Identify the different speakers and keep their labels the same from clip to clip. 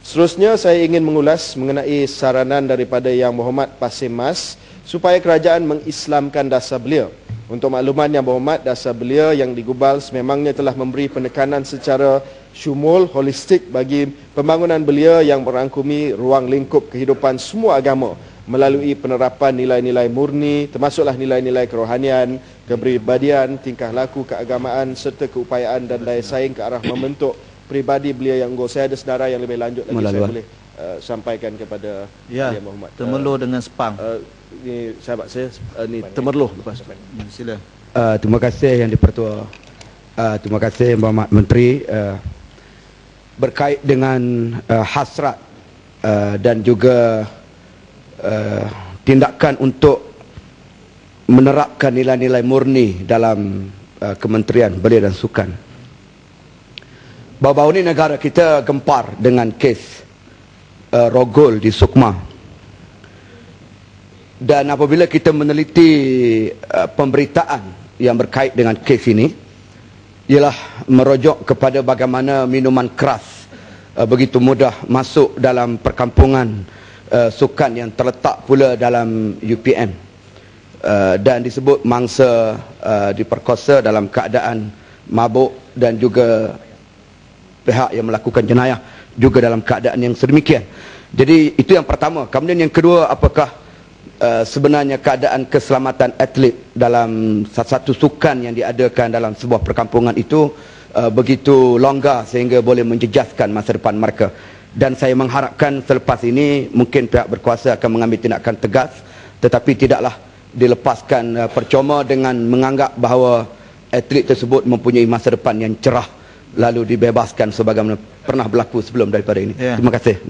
Speaker 1: Seterusnya saya ingin mengulas mengenai saranan daripada Yang Berhormat Pasir Mas supaya kerajaan mengislamkan dasar belia. Untuk makluman Yang Berhormat, dasar belia yang digubal sememangnya telah memberi penekanan secara syumul, holistik bagi pembangunan belia yang merangkumi ruang lingkup kehidupan semua agama melalui penerapan nilai-nilai murni, termasuklah nilai-nilai kerohanian, kepribadian, tingkah laku keagamaan serta keupayaan dan daya saing ke arah membentuk pribadi belia yang unggul. Saya ada sedara yang lebih lanjut lagi saya boleh sampaikan kepada Yang Berhormat.
Speaker 2: Temerloh dengan Sepang.
Speaker 1: Ini sahabat saya, ni Temerloh lepas.
Speaker 2: Sila.
Speaker 3: Terima kasih Yang di-Pertua. Terima kasih Yang Berhormat Menteri. Berkait dengan hasrat dan juga tindakan untuk menerapkan nilai-nilai murni dalam Kementerian Belia dan Sukan. Baru-baru ini negara kita gempar dengan kes rogol di Sukma. Dan apabila kita meneliti pemberitaan yang berkait dengan kes ini, ialah merujuk kepada bagaimana minuman keras begitu mudah masuk dalam perkampungan sukan yang terletak pula dalam UPM, dan disebut mangsa diperkosa dalam keadaan mabuk dan juga pihak yang melakukan jenayah juga dalam keadaan yang sedemikian. Jadi itu yang pertama. Kemudian yang kedua, apakah sebenarnya keadaan keselamatan atlet dalam satu sukan yang diadakan dalam sebuah perkampungan itu begitu longgar sehingga boleh menjejaskan masa depan mereka. Dan saya mengharapkan selepas ini mungkin pihak berkuasa akan mengambil tindakan tegas, tetapi tidaklah dilepaskan percuma dengan menganggap bahawa atlet tersebut mempunyai masa depan yang cerah lalu dibebaskan sebagaimana pernah berlaku sebelum daripada ini. Terima kasih.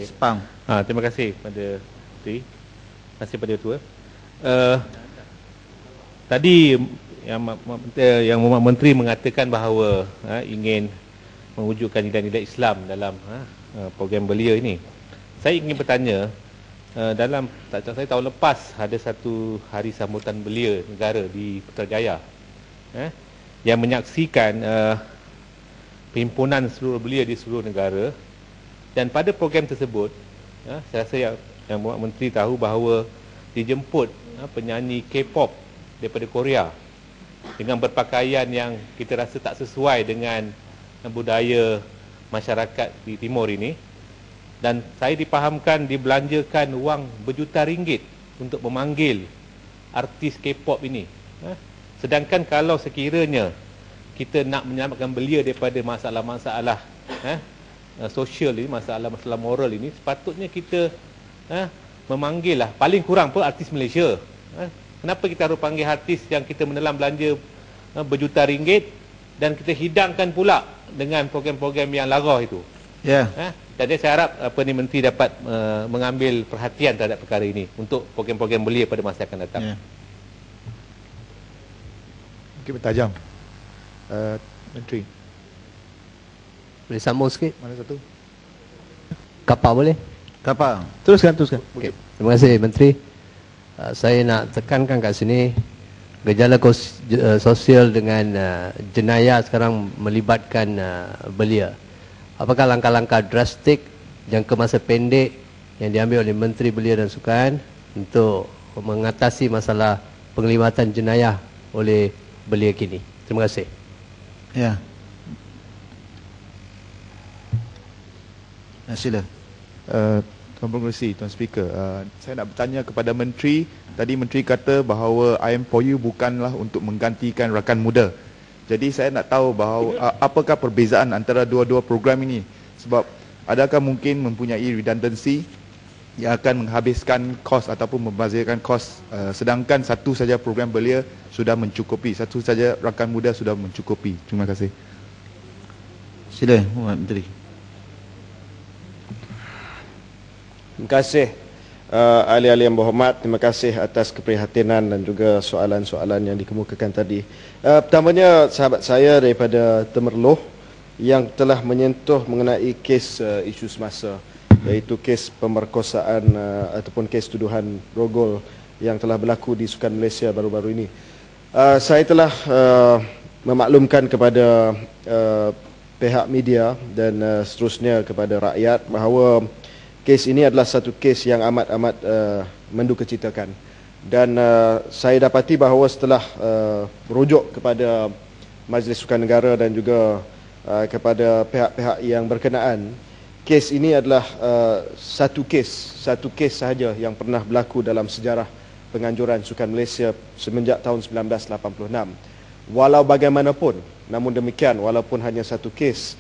Speaker 2: Sepang.
Speaker 4: Terima kasih kepada Menteri. Terima kasih kepada Ketua. Tadi yang Menteri mengatakan bahawa ingin mewujudkan nilai-nilai Islam dalam program belia ini. Saya ingin bertanya, dalam saya tahun lepas ada satu hari sambutan belia negara di Putrajaya yang menyaksikan perhimpunan seluruh belia di seluruh negara, dan pada program tersebut saya rasa yang Menteri tahu bahawa dijemput penyanyi K-pop daripada Korea dengan berpakaian yang kita rasa tak sesuai dengan budaya masyarakat di timur ini, dan saya dipahamkan dibelanjakan wang berjuta ringgit untuk memanggil artis K-pop ini. Sedangkan kalau sekiranya kita nak menyelamatkan belia daripada masalah-masalah sosial ini, masalah-masalah moral ini, sepatutnya kita memanggil lah paling kurang pun artis Malaysia. Kenapa kita harus panggil artis yang kita menelan belanja berjuta ringgit dan kita hidangkan pula dengan program-program yang lara itu? Jadi saya harap Menteri dapat mengambil perhatian terhadap perkara ini untuk program-program belia pada masa akan datang.
Speaker 5: Mungkin bertajam. Menteri,
Speaker 6: boleh sambung sikit?
Speaker 5: mana satu?
Speaker 6: Kapal boleh?
Speaker 2: Kapal.
Speaker 6: Teruskan. Okay. Terima kasih Menteri. Saya nak tekankan kat sini, gejala sosial dengan jenayah sekarang melibatkan belia. Apakah langkah-langkah drastik jangka masa pendek yang diambil oleh Menteri Belia dan Sukan untuk mengatasi masalah penglibatan jenayah oleh belia kini? Terima kasih.
Speaker 2: Sila.
Speaker 5: Tuan Pengerusi, Tuan Speaker, saya nak bertanya kepada Menteri. Tadi Menteri kata bahawa IM4U bukanlah untuk menggantikan rakan muda. Jadi saya nak tahu bahawa apakah perbezaan antara dua-dua program ini? Sebab adakah mungkin mempunyai redundancy yang akan menghabiskan kos ataupun membazirkan kos, sedangkan satu saja program belia sudah mencukupi, satu saja rakan muda sudah mencukupi. Terima kasih.
Speaker 2: Sila, Menteri.
Speaker 1: Terima kasih ahli-ahli yang berhormat. Terima kasih atas keprihatinan dan juga soalan-soalan yang dikemukakan tadi. Pertamanya sahabat saya daripada Temerloh yang telah menyentuh mengenai kes isu semasa, iaitu kes pemerkosaan ataupun kes tuduhan rogol yang telah berlaku di Sukan Malaysia baru-baru ini. Saya telah memaklumkan kepada pihak media dan seterusnya kepada rakyat bahawa kes ini adalah satu kes yang amat-amat mendukacitakan. Dan saya dapati bahawa setelah merujuk kepada Majlis Sukan Negara dan juga kepada pihak-pihak yang berkenaan, kes ini adalah satu kes sahaja yang pernah berlaku dalam sejarah penganjuran sukan Malaysia semenjak tahun 1986. Walau bagaimanapun, namun demikian, walaupun hanya satu kes,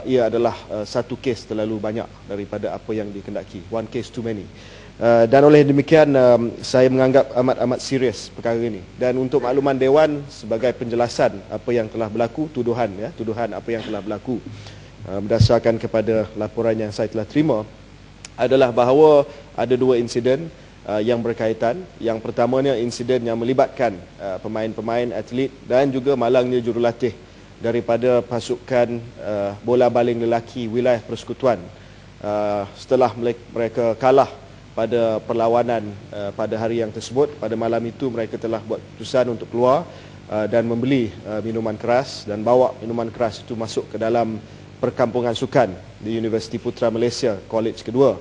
Speaker 1: ia adalah satu kes terlalu banyak daripada apa yang dikehendaki. One case too many. Dan oleh demikian, saya menganggap amat-amat serius perkara ini. Dan untuk makluman Dewan, sebagai penjelasan apa yang telah berlaku, tuduhan apa yang telah berlaku, berdasarkan kepada laporan yang saya telah terima, adalah bahawa ada dua insiden yang berkaitan. Yang pertamanya insiden yang melibatkan pemain-pemain, atlet dan juga malangnya jurulatih daripada pasukan bola baling lelaki wilayah persekutuan setelah mereka kalah pada perlawanan pada hari yang tersebut. Pada malam itu mereka telah buat keputusan untuk keluar dan membeli minuman keras dan bawa minuman keras itu masuk ke dalam perkampungan sukan di Universiti Putra Malaysia, College kedua,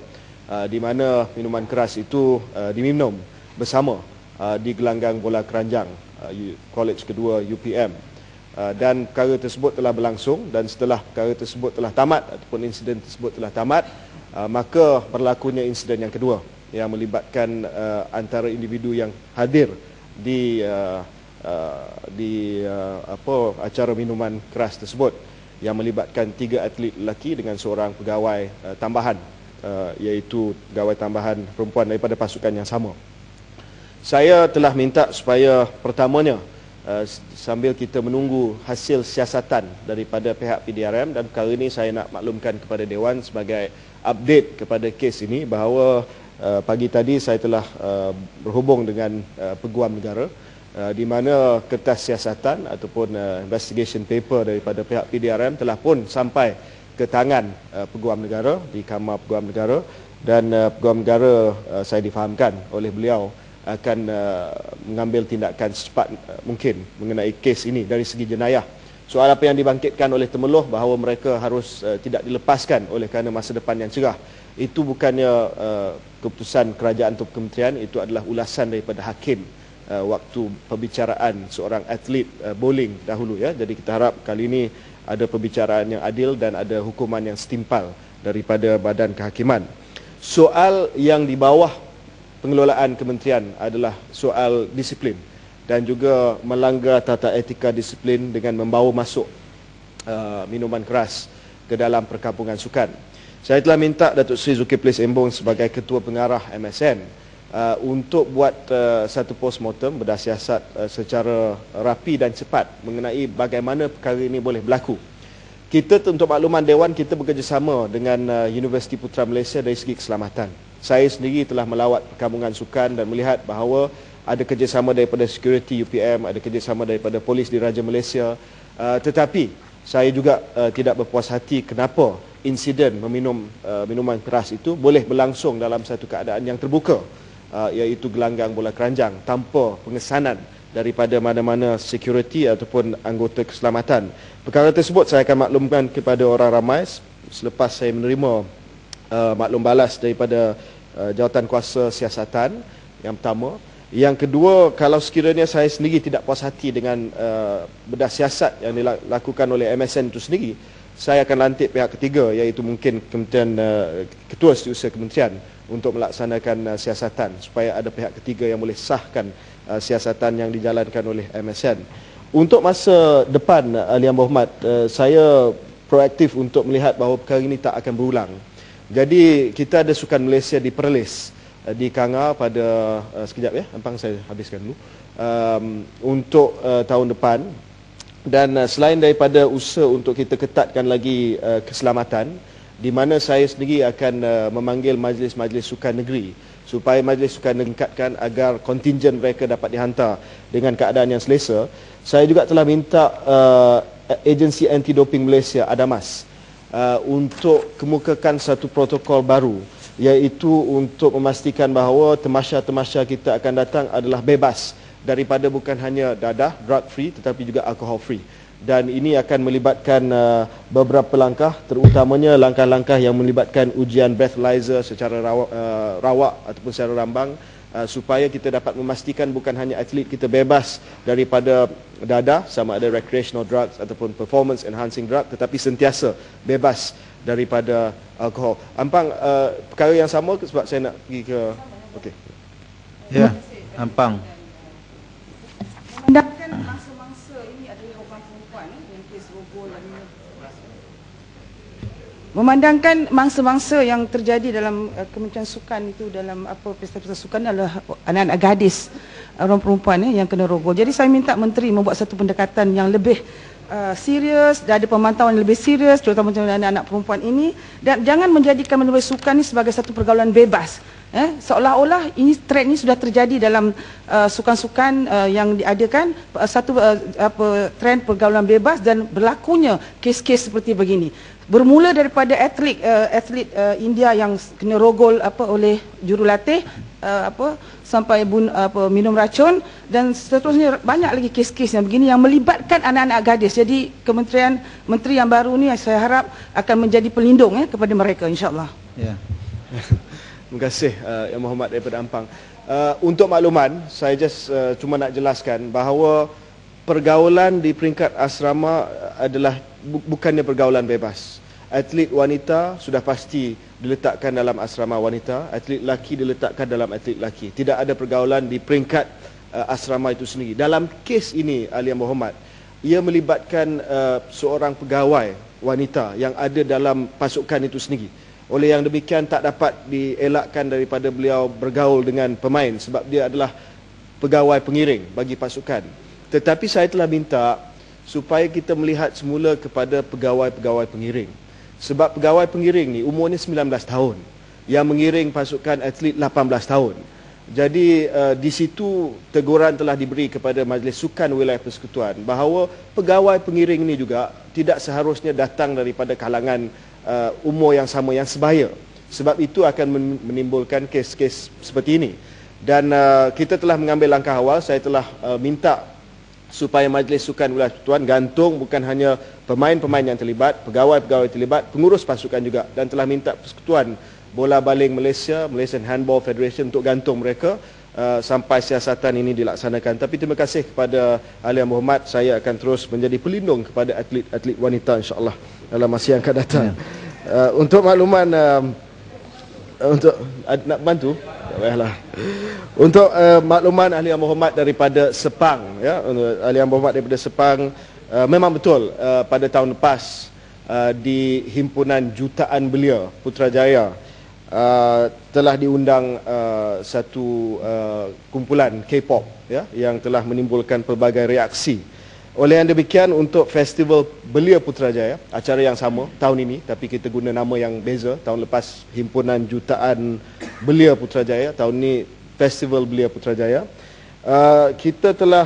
Speaker 1: di mana minuman keras itu diminum bersama di gelanggang bola keranjang College kedua UPM. Dan perkara tersebut telah berlangsung, dan setelah perkara tersebut telah tamat ataupun insiden tersebut telah tamat, maka berlakunya insiden yang kedua yang melibatkan antara individu yang hadir di acara minuman keras tersebut, yang melibatkan 3 atlet lelaki dengan seorang pegawai tambahan, iaitu pegawai tambahan perempuan daripada pasukan yang sama. Saya telah minta supaya pertamanya, sambil kita menunggu hasil siasatan daripada pihak PDRM, dan perkara ini saya nak maklumkan kepada Dewan sebagai update kepada kes ini, bahawa pagi tadi saya telah berhubung dengan Peguam Negara, di mana kertas siasatan ataupun investigation paper daripada pihak PDRM telah pun sampai ke tangan Peguam Negara, di kamar Peguam Negara, dan Peguam Negara saya difahamkan oleh beliau akan mengambil tindakan secepat mungkin mengenai kes ini dari segi jenayah. Soal apa yang dibangkitkan oleh Temeloh bahawa mereka harus tidak dilepaskan oleh kerana masa depan yang cerah, itu bukannya keputusan kerajaan atau kementerian, itu adalah ulasan daripada hakim waktu perbicaraan seorang atlet bowling dahulu, ya. Jadi kita harap kali ini ada perbicaraan yang adil dan ada hukuman yang setimpal daripada badan kehakiman. Soal yang di bawah pengelolaan kementerian adalah soal disiplin dan juga melanggar tata etika disiplin dengan membawa masuk minuman keras ke dalam perkampungan sukan. Saya telah minta Datuk Seri Zulkifli Sembong sebagai Ketua Pengarah MSN untuk buat satu postmortem berdasar secara rapi dan cepat mengenai bagaimana perkara ini boleh berlaku. Kita, untuk makluman Dewan, kita bekerjasama dengan Universiti Putra Malaysia dari segi keselamatan. Saya sendiri telah melawat perkampungan sukan dan melihat bahawa ada kerjasama daripada security UPM, ada kerjasama daripada polis diraja Malaysia, tetapi saya juga tidak berpuas hati kenapa insiden meminum minuman keras itu boleh berlangsung dalam satu keadaan yang terbuka, iaitu gelanggang bola keranjang, tanpa pengesanan daripada mana-mana security ataupun anggota keselamatan. Perkara tersebut saya akan maklumkan kepada orang ramai selepas saya menerima maklum balas daripada Jawatankuasa Siasatan, yang pertama. Yang kedua, kalau sekiranya saya sendiri tidak puas hati dengan bedah siasat yang dilakukan oleh MSN itu sendiri, saya akan lantik pihak ketiga, iaitu mungkin Kementerian Ketua Setiausaha Kementerian, untuk melaksanakan siasatan supaya ada pihak ketiga yang boleh sahkan siasatan yang dijalankan oleh MSN. Untuk masa depan, Yang Berhormat, saya proaktif untuk melihat bahawa perkara ini tak akan berulang. Jadi kita ada Sukan Malaysia di Perlis di Kanga pada sekejap, ya, ampang saya habiskan dulu, untuk tahun depan. Dan selain daripada usaha untuk kita ketatkan lagi keselamatan, di mana saya sendiri akan memanggil majlis-majlis sukan negeri supaya majlis sukan meningkatkan agar kontingen mereka dapat dihantar dengan keadaan yang selesa. Saya juga telah minta agensi anti-doping Malaysia, ADAMAS, untuk kemukakan satu protokol baru, iaitu untuk memastikan bahawa temasya-temasya kita akan datang adalah bebas daripada bukan hanya dadah, drug free, tetapi juga alcohol free. dan ini akan melibatkan beberapa langkah, terutamanya langkah-langkah yang melibatkan ujian breathalyzer secara rawak ataupun secara rambang, supaya kita dapat memastikan bukan hanya atlet kita bebas daripada dadah, sama ada recreational drugs ataupun performance enhancing drug, tetapi sentiasa bebas daripada alkohol. Ampang, perkara yang sama sebab saya nak pergi ke okey.
Speaker 2: Ya, Ampang.
Speaker 7: Memandangkan mangsa-mangsa ini adalah orang perempuan yang kes rogol dan memandangkan mangsa-mangsa yang terjadi dalam Kementerian Sukan itu, dalam pesta-pesta sukan adalah anak-anak gadis, orang perempuan yang kena rogol. Jadi saya minta Menteri membuat satu pendekatan yang lebih serius, dan ada pemantauan yang lebih serius terutama untuk anak-anak perempuan ini, dan jangan menjadikan menulis sukan ini sebagai satu pergaulan bebas. Seolah-olah ini trend ini sudah terjadi dalam sukan-sukan yang diadakan, satu trend pergaulan bebas, dan berlakunya kes-kes seperti begini. Bermula daripada atlet India yang kena rogol oleh jurulatih sampai minum racun, dan seterusnya banyak lagi kes-kes yang begini yang melibatkan anak-anak gadis. Jadi menteri yang baru ni saya harap akan menjadi pelindung kepada mereka, insya-Allah.
Speaker 2: Ya.
Speaker 1: Terima kasih Yang Berhormat daripada Ampang. Untuk makluman, saya cuma nak jelaskan bahawa pergaulan di peringkat asrama adalah bukannya pergaulan bebas. Atlet wanita sudah pasti diletakkan dalam asrama wanita, atlet lelaki diletakkan dalam atlet lelaki. Tidak ada pergaulan di peringkat asrama itu sendiri. Dalam kes ini, Ahli Yang Berhormat, ia melibatkan seorang pegawai wanita yang ada dalam pasukan itu sendiri. Oleh yang demikian tak dapat dielakkan daripada beliau bergaul dengan pemain sebab dia adalah pegawai pengiring bagi pasukan. Tetapi saya telah minta supaya kita melihat semula kepada pegawai-pegawai pengiring. Sebab pegawai pengiring ni umurnya 19 tahun. Yang mengiring pasukan atlet 18 tahun. Jadi di situ teguran telah diberi kepada Majlis Sukan Wilayah Persekutuan bahawa pegawai pengiring ni juga tidak seharusnya datang daripada kalangan umur yang sama, yang sebaya. Sebab itu akan menimbulkan kes-kes seperti ini. Dan kita telah mengambil langkah awal. Saya telah minta supaya Majlis Sukan Wilayah Persekutuan gantung bukan hanya pemain-pemain yang terlibat, pegawai-pegawai terlibat, pengurus pasukan juga, dan telah minta Persekutuan Bola Baling Malaysia, Malaysian Handball Federation untuk gantung mereka sampai siasatan ini dilaksanakan. Tapi terima kasih kepada Ahli Yang Berhormat, saya akan terus menjadi pelindung kepada atlet-atlet wanita, insya-Allah, dalam masa yang akan datang. Untuk makluman, untuk nak bantu, tak payahlah. Untuk makluman Ahli Yang Berhormat daripada Sepang, ya, Ahli Yang Berhormat daripada Sepang, memang betul pada tahun lepas di Himpunan Jutaan Belia Putrajaya telah diundang satu kumpulan K-pop, ya, yang telah menimbulkan pelbagai reaksi. Oleh yang demikian, untuk Festival Belia Putrajaya, acara yang sama tahun ini tapi kita guna nama yang beza. Tahun lepas Himpunan Jutaan Belia Putrajaya, tahun ini Festival Belia Putrajaya. Kita telah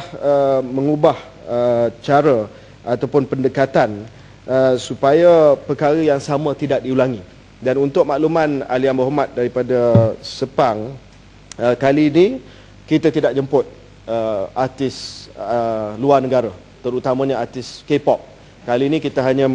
Speaker 1: mengubah cara ataupun pendekatan supaya perkara yang sama tidak diulangi. Dan untuk makluman Ahli Yang Berhormat daripada Sepang, kali ini kita tidak jemput artis luar negara, terutamanya artis K-pop. Kali ini kita hanya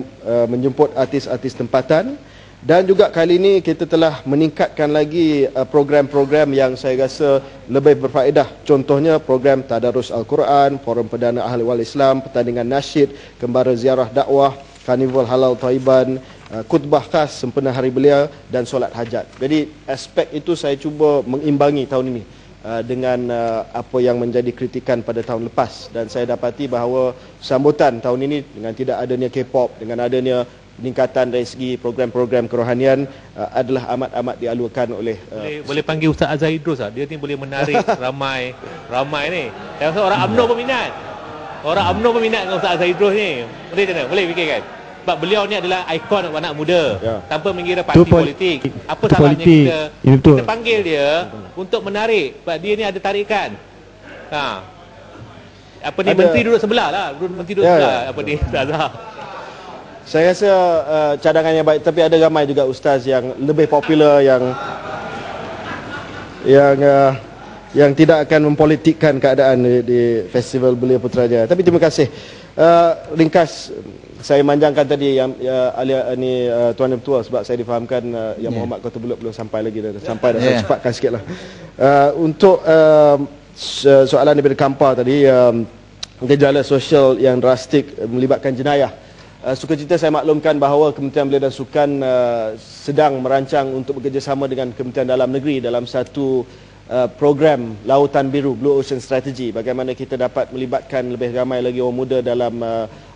Speaker 1: menjemput artis-artis tempatan, dan juga kali ini kita telah meningkatkan lagi program-program yang saya rasa lebih berfaedah. Contohnya program Tadarus Al-Quran, Forum Perdana Ahli Wal Islam, pertandingan nasyid, kembara ziarah dakwah, karnival halal Taiban, khutbah khas sempena Hari Belia, dan solat hajat. Jadi aspek itu saya cuba mengimbangi tahun ini dengan apa yang menjadi kritikan pada tahun lepas, dan saya dapati bahawa sambutan tahun ini dengan tidak adanya K-pop, dengan adanya peningkatan dari segi program-program kerohanian adalah amat-amat dialukan oleh
Speaker 4: boleh panggil Ustaz Azhar Idrus lah. Dia ni boleh menarik ramai ni. Saya rasa orang UMNO peminat. Orang UMNO peminat dengan Ustaz Azhar Idrus ni. Boleh tak? Boleh fikirkan. Sebab beliau ni adalah ikon anak muda, ya, tanpa mengira parti politik. Apa salahnya kita panggil dia untuk menarik, sebab dia ni ada tarikan. Apa ni, menteri duduk sebelah lah, menteri duduk sebelah. Apa ni, Azhar.
Speaker 1: Saya rasa cadangan yang baik, tapi ada ramai juga ustaz yang lebih popular yang tidak akan mempolitikkan keadaan di Festival Belia Putrajaya. Tapi terima kasih. Ringkas, saya manjangkan tadi yang Tuan Yang Tua sebab saya difahamkan Yang Mohamad Kota Belud belum sampai lagi dah sampai dah. Saya cepatkan sikitlah. Untuk soalan daripada Kampar tadi, gejala sosial yang drastik melibatkan jenayah. Sukacita saya maklumkan bahawa Kementerian Belia dan Sukan sedang merancang untuk bekerjasama dengan Kementerian Dalam Negeri dalam satu program Lautan Biru, Blue Ocean Strategy, bagaimana kita dapat melibatkan lebih ramai lagi orang muda dalam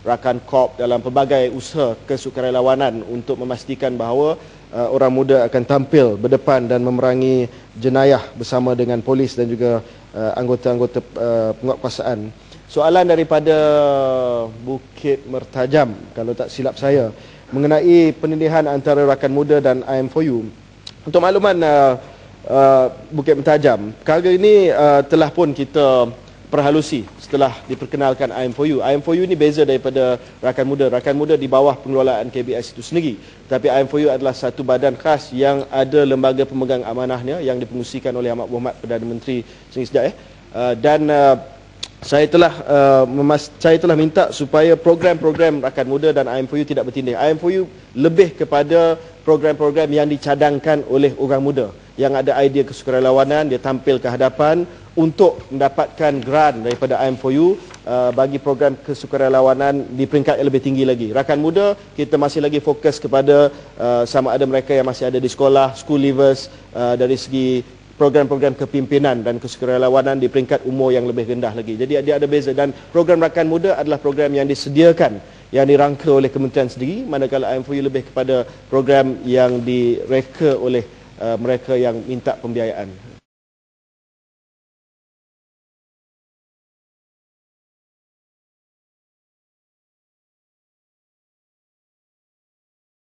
Speaker 1: rakan KOP, dalam pelbagai usaha kesukarelawanan untuk memastikan bahawa orang muda akan tampil berdepan dan memerangi jenayah bersama dengan polis dan juga anggota-anggota penguatkuasaan. Soalan daripada Bukit Mertajam, kalau tak silap saya, mengenai penindihan antara rakan muda dan IM4U. Untuk makluman Bukit Mertajam, perkara ini telah pun kita perhalusi setelah diperkenalkan IM4U. IM4U ini beza daripada rakan muda. Rakan muda di bawah pengelolaan KBS itu sendiri. Tapi IM4U adalah satu badan khas yang ada lembaga pemegang amanahnya yang dipengusikan oleh Ahmad Mohamad, Perdana Menteri sejak saya telah minta supaya program-program rakan muda dan IM4U tidak bertindih. IM4U lebih kepada program-program yang dicadangkan oleh orang muda yang ada idea kesukarelawanan, dia tampil ke hadapan untuk mendapatkan grant daripada IM4U bagi program kesukarelawanan di peringkat yang lebih tinggi lagi. Rakan muda, kita masih lagi fokus kepada sama ada mereka yang masih ada di sekolah, school leavers, dari segi program-program kepimpinan dan kesukarelawanan di peringkat umur yang lebih rendah lagi. Jadi dia ada beza, dan program rakan muda adalah program yang disediakan, yang dirangka oleh kementerian sendiri, manakala IM4U lebih kepada program yang direka oleh mereka yang minta pembiayaan.